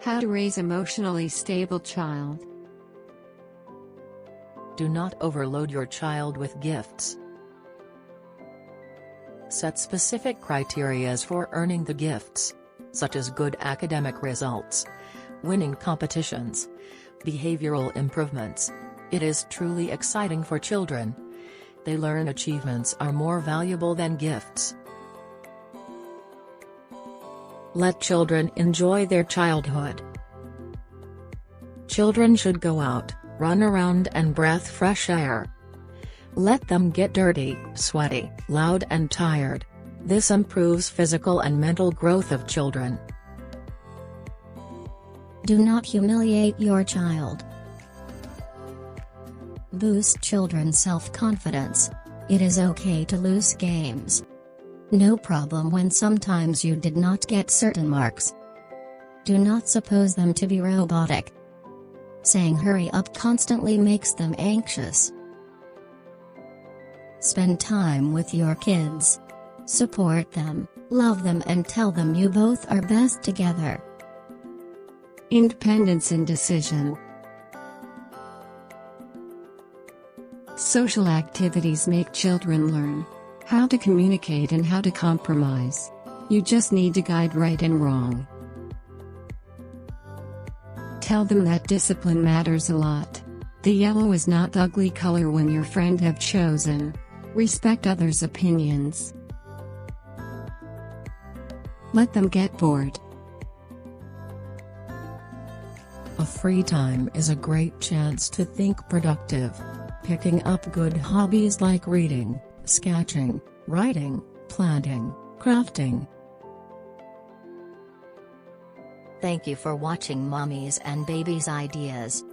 How to raise emotionally stable child. Do not overload your child with gifts. Set specific criteria for earning the gifts, such as good academic results, winning competitions, behavioral improvements. It is truly exciting for children. They learn achievements are more valuable than gifts. Let children enjoy their childhood. Children should go out, run around and breathe fresh air. Let them get dirty, sweaty, loud and tired. This improves physical and mental growth of children. Do not humiliate your child. Boost children's self-confidence. It is okay to lose games. No problem when sometimes you did not get certain marks. Do not suppose them to be robotic. Saying hurry up constantly makes them anxious. Spend time with your kids. Support them, love them and tell them you both are best together. Independence and decision. Social activities make children learn how to communicate and how to compromise. You just need to guide right and wrong. Tell them that discipline matters a lot. The yellow is not the ugly color when your friend have chosen. Respect others' opinions. Let them get bored. A free time is a great chance to think productive. Picking up good hobbies like reading, sketching, writing, planting, crafting. Thank you for watching Mommies and Babies Ideas.